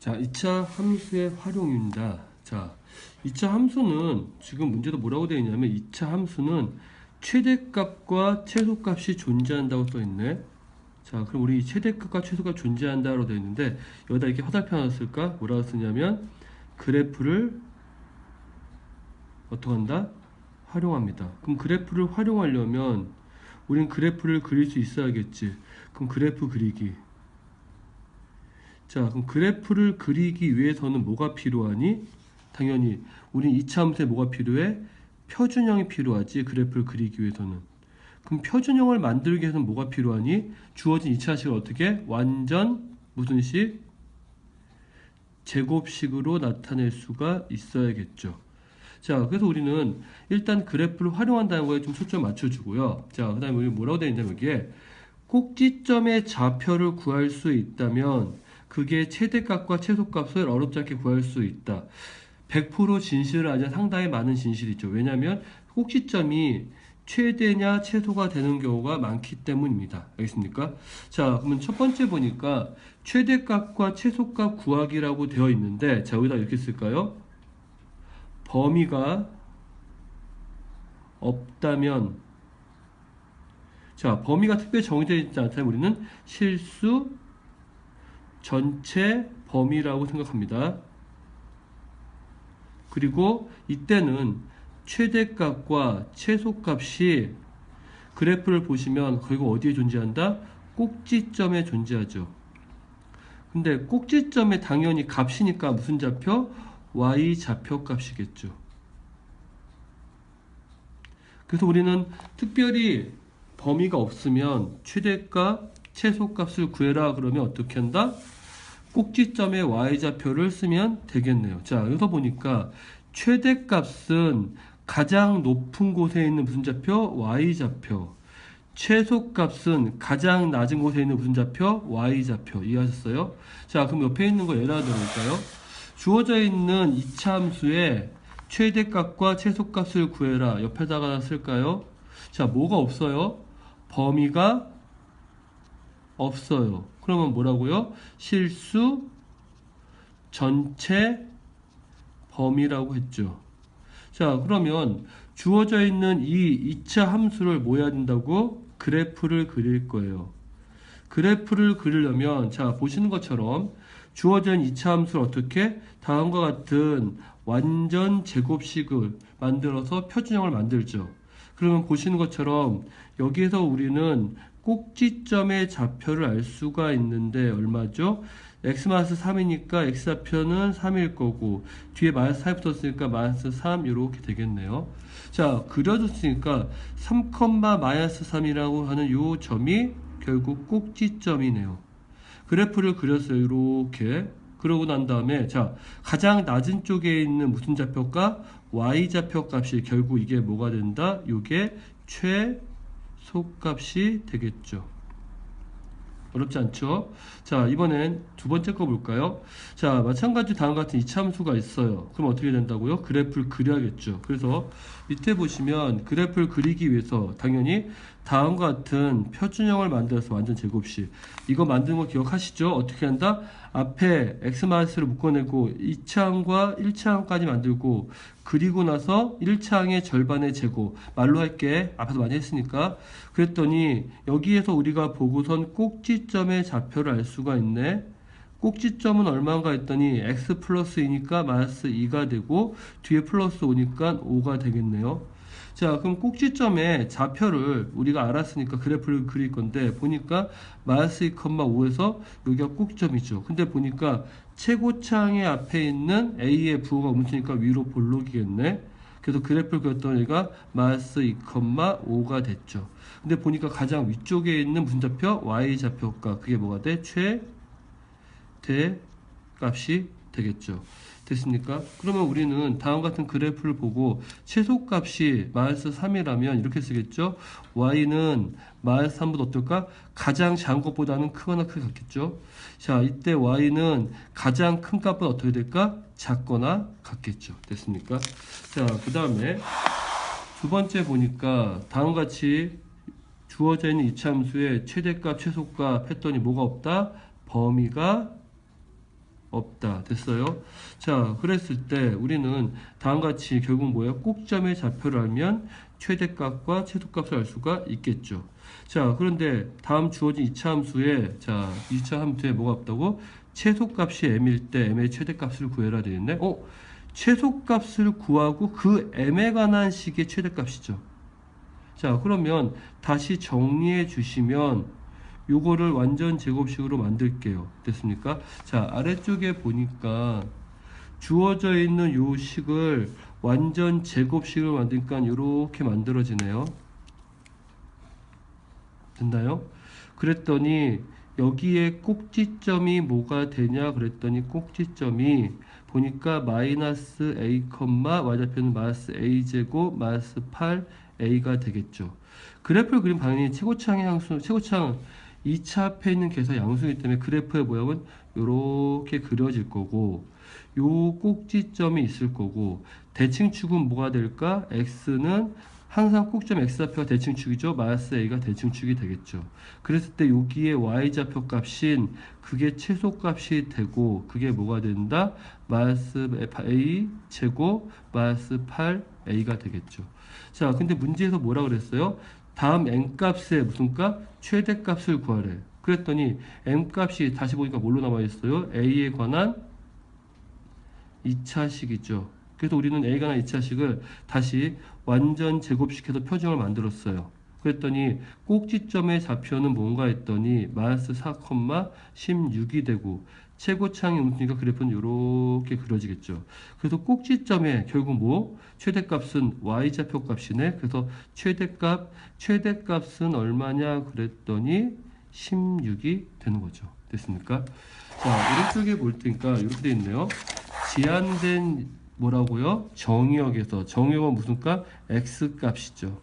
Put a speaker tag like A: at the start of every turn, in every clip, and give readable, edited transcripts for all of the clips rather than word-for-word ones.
A: 자, 2차 함수의 활용입니다. 자, 2차 함수는 지금 문제도 뭐라고 되어 있냐면 2차 함수는 최대값과 최소값이 존재한다고 써 있네. 자, 그럼 우리 최대값과 최소값 존재한다로 되어 있는데 여기다 이렇게 화살표 하나 쓸까? 뭐라고 쓰냐면 그래프를 어떻게 한다? 활용합니다. 그럼 그래프를 활용하려면 우린 그래프를 그릴 수 있어야겠지. 그럼 그래프 그리기. 자, 그럼 그래프를 그리기 위해서는 뭐가 필요하니? 당연히 우린 2차 함수에 뭐가 필요해? 표준형이 필요하지. 그래프를 그리기 위해서는. 그럼 표준형을 만들기 위해서는 뭐가 필요하니? 주어진 2차 식을 어떻게? 완전 무슨 식? 제곱식으로 나타낼 수가 있어야겠죠. 자, 그래서 우리는 일단 그래프를 활용한다는 거에 좀 초점 맞춰주고요. 자, 그 다음에 우리 뭐라고 되어 있냐면 이게 꼭지점의 좌표를 구할 수 있다면 그게 최대값과 최소값을 어렵지 않게 구할 수 있다. 100% 진실은 아니라 상당히 많은 진실이죠. 왜냐하면 꼭지점이 최대냐 최소가 되는 경우가 많기 때문입니다. 알겠습니까? 자, 그러면 첫 번째 보니까 최대값과 최소값 구하기라고 되어 있는데, 자, 여기다 이렇게 쓸까요? 범위가 없다면, 자, 범위가 특별히 정해져 있지 않다면 우리는 실수 전체 범위라고 생각합니다. 그리고 이때는 최대값과 최소값이 그래프를 보시면 그리고 어디에 존재한다? 꼭지점에 존재하죠. 근데 꼭지점에 당연히 값이니까 무슨 좌표? y 좌표 값이겠죠. 그래서 우리는 특별히 범위가 없으면 최대값, 최소값을 구해라 그러면 어떻게 한다? 꼭지점의 y좌표를 쓰면 되겠네요. 자, 여기서 보니까 최대값은 가장 높은 곳에 있는 무슨 좌표? y좌표. 최소값은 가장 낮은 곳에 있는 무슨 좌표? y좌표. 이해하셨어요? 자, 그럼 옆에 있는 거 예를 들어볼까요? 주어져 있는 2차 함수의 최대값과 최소값을 구해라. 옆에다가 쓸까요? 자, 뭐가 없어요? 범위가 없어요. 그러면 뭐라고요? 실수 전체 범위라고 했죠. 자, 그러면 주어져 있는 이 2차 함수를 뭐 해야 된다고? 그래프를 그릴 거예요. 그래프를 그리려면 자, 보시는 것처럼 주어진 2차 함수를 어떻게? 다음과 같은 완전 제곱식을 만들어서 표준형을 만들죠. 그러면 보시는 것처럼 여기에서 우리는 꼭지점의 좌표를 알 수가 있는데 얼마죠? x-3이니까 x좌표는 3일 거고 뒤에 마이너스 4이 붙었으니까 마이너스 3 이렇게 되겠네요. 자, 그려줬으니까 3,-3이라고 하는 요 점이 결국 꼭지점이네요. 그래프를 그렸어요. 이렇게. 그러고 난 다음에 자, 가장 낮은 쪽에 있는 무슨 좌표가 y좌표 값이 결국 이게 뭐가 된다? 이게 최소값이 되겠죠. 어렵지 않죠? 자, 이번엔 두 번째 거 볼까요? 자, 마찬가지 다음과 같은 이차함수가 있어요. 그럼 어떻게 된다고요? 그래프를 그려야겠죠. 그래서 밑에 보시면 그래프를 그리기 위해서 당연히 다음과 같은 표준형을 만들어서 완전 제곱식. 이거 만드는 거 기억하시죠? 어떻게 한다? 앞에 x마이너스를 묶어내고 2차항과 1차항까지 만들고 그리고 나서 1차항의 절반의 제곱. 말로 할게. 앞에서 많이 했으니까. 그랬더니 여기에서 우리가 보고선 꼭지점의 좌표를 알 수가 있네. 꼭지점은 얼마인가 했더니 x 플러스 2니까 마이너스 2가 되고 뒤에 플러스 5니까 5가 되겠네요. 자, 그럼 꼭지점의 좌표를 우리가 알았으니까 그래프를 그릴 건데 보니까 마이너스 2,5에서 여기가 꼭지점이죠. 근데 보니까 최고차항의 앞에 있는 a의 부호가 움츠니까 위로 볼록이겠네. 그래서 그래프를 그렸더니 얘가 마이너스 2,5가 됐죠. 근데 보니까 가장 위쪽에 있는 무슨 좌표? y좌표가 그게 뭐가 돼? 최대 값이 되겠죠. 됐습니까? 그러면 우리는 다음 같은 그래프를 보고 최소값이 마이너스 3이라면 이렇게 쓰겠죠. y는 마이너스 3보다 어떨까? 가장 작은 것보다는 크거나 크게 같겠죠. 자, 이때 y는 가장 큰 값보다 어떻게 될까? 작거나 같겠죠. 됐습니까? 자, 그 다음에 두 번째 보니까 다음과 같이 주어져 있는 이차함수의 최대값, 최소값 했더니 뭐가 없다? 범위가 없다. 됐어요? 자, 그랬을 때 우리는 다음과 같이 결국 뭐예요? 꼭점의 좌표를 알면 최대값과 최소값을 알 수가 있겠죠. 자, 그런데 다음 주어진 2차 함수에, 자, 2차 함수에 뭐가 없다고? 최소값이 m일 때 m의 최대값을 구해라 되겠네? 최소값을 구하고 그 m에 관한 식의 최대값이죠. 자, 그러면 다시 정리해 주시면 요거를 완전 제곱식으로 만들게요. 됐습니까? 자, 아래쪽에 보니까 주어져 있는 요 식을 완전 제곱식으로 만드니까 이렇게 만들어지네요. 됐나요? 그랬더니 여기에 꼭지점이 뭐가 되냐 그랬더니 꼭지점이 보니까 마이너스 a, y좌표는 마이너스 a제곱 마이너스 8a가 되겠죠. 그래프를 그린 방향이 최고창의 향수, 최고창 2차 앞에 있는 계산 양수이기 때문에 그래프의 모양은 이렇게 그려질 거고, 요 꼭지점이 있을 거고, 대칭축은 뭐가 될까? x는 항상 꼭점 x좌표가 대칭축이죠. 마이너스 a가 대칭축이 되겠죠. 그랬을 때 여기에 y좌표 값인 그게 최소값이 되고, 그게 뭐가 된다? 마이너스 a 제곱 마이너스 8a가 되겠죠. 자, 근데 문제에서 뭐라 그랬어요? 다음 n값의 무슨 값? 최대값을 구하래. 그랬더니 n값이 다시 보니까 뭘로 남아 있어요? a에 관한 2차식이죠. 그래서 우리는 a에 관한 2차식을 다시 완전 제곱시켜서 표정을 만들었어요. 그랬더니 꼭지점의 좌표는 뭔가 했더니 마이너스 4,16이 되고, 최고창이 움직이니까 그래프는 이렇게 그려지겠죠. 그래서 꼭지점에 결국 뭐? 최대값은 y좌표 값이네. 그래서 최대값은 얼마냐 그랬더니 16이 되는 거죠. 됐습니까? 자, 오른쪽에 볼 테니까 이렇게 돼 있네요. 제한된 뭐라고요? 정의역에서, 정의역은 무슨 값? x 값이죠.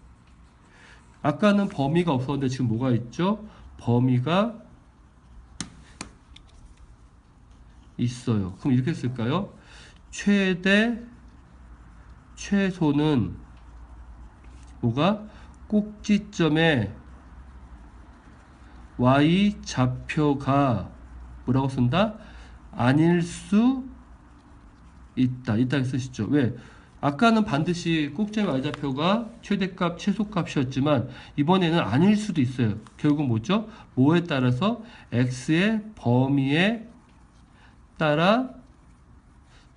A: 아까는 범위가 없었는데 지금 뭐가 있죠? 범위가 있어요. 그럼 이렇게 쓸까요? 최대, 최소는 뭐가? 꼭지점에 y 좌표가 뭐라고 쓴다? 아닐 수 있다. 이따 쓰시죠. 왜? 아까는 반드시 꼭지점의 y좌표가 최대값, 최소값이었지만 이번에는 아닐 수도 있어요. 결국 뭐죠? 뭐에 따라서? x의 범위에 따라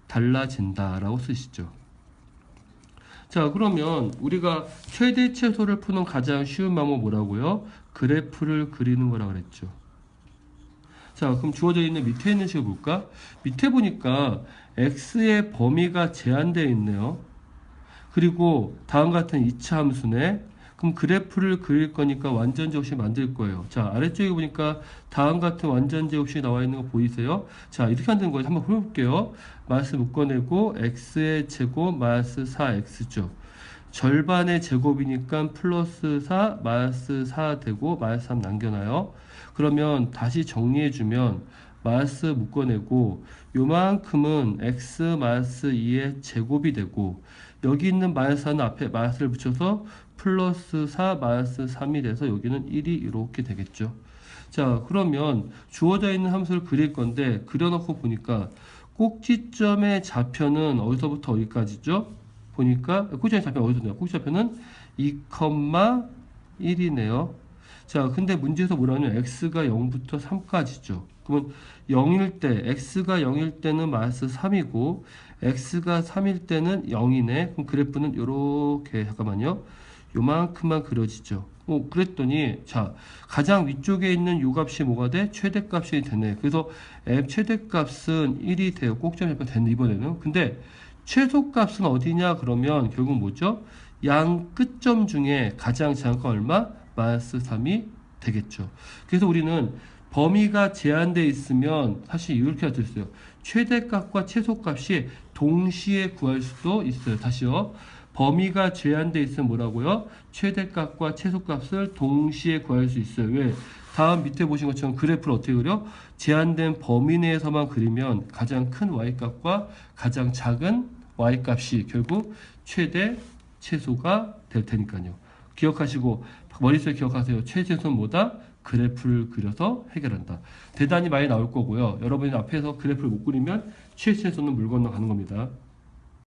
A: 달라진다라고 쓰시죠. 자, 그러면 우리가 최대 최소를 푸는 가장 쉬운 방법 뭐라고요? 그래프를 그리는 거라 그랬죠. 자, 그럼 주어져 있는 밑에 있는 식을 볼까? 밑에 보니까 x의 범위가 제한되어 있네요. 그리고 다음 같은 2차 함수네. 그럼 그래프를 그릴 거니까 완전 제곱식 만들 거예요. 자, 아래쪽에 보니까 다음 같은 완전 제곱식이 나와 있는 거 보이세요? 자, 이렇게 만드는 거예요. 한번 해볼게요. 마이너스 묶어내고 x의 제곱 마이너스 4x죠. 절반의 제곱이니까 플러스 4 마이너스 4 되고 마이너스 3 남겨놔요. 그러면 다시 정리해주면 마이너스 묶어내고 요만큼은 x 마이너스 2의 제곱이 되고, 여기 있는 마이너스 4는 앞에 마이너스를 붙여서 플러스 4 마이너스 3이 돼서 여기는 1이 이렇게 되겠죠. 자, 그러면 주어져 있는 함수를 그릴 건데 그려놓고 보니까 꼭지점의 좌표는 어디서부터 어디까지죠? 보니까 꼭지점의 좌표는 어디서 나요? 꼭지좌표는 2,1이네요. 자, 근데 문제에서 뭐라냐면 x가 0부터 3까지죠. 그러면 0일 때, x가 0일 때는 마이너스 3이고 x가 3일 때는 0이네. 그럼 그래프는 요렇게, 잠깐만요, 요만큼만 그려지죠. 그랬더니 자, 가장 위쪽에 있는 요 값이 뭐가 돼? 최대값이 되네. 그래서 m 최대값은 1이 돼요. 꼭지점 잡혀 됐네, 이번에는. 근데 최소값은 어디냐 그러면 결국 뭐죠? 양 끝점 중에 가장 작은 건 얼마? 마이너스 3이 되겠죠. 그래서 우리는 범위가 제한되어 있으면 사실 이렇게 할 수 있어요. 최대값과 최소값이 동시에 구할 수도 있어요. 다시요. 범위가 제한되어 있으면 뭐라고요? 최대값과 최소값을 동시에 구할 수 있어요. 왜? 다음 밑에 보신 것처럼 그래프를 어떻게 그려? 제한된 범위 내에서만 그리면 가장 큰 y값과 가장 작은 y값이 결국 최대, 최소가 될 테니까요. 기억하시고 머릿속에 기억하세요. 최대소는 뭐다? 그래프를 그려서 해결한다. 대단히 많이 나올 거고요. 여러분이 앞에서 그래프를 못 그리면 취해치는 손은 물 건너 가는 겁니다.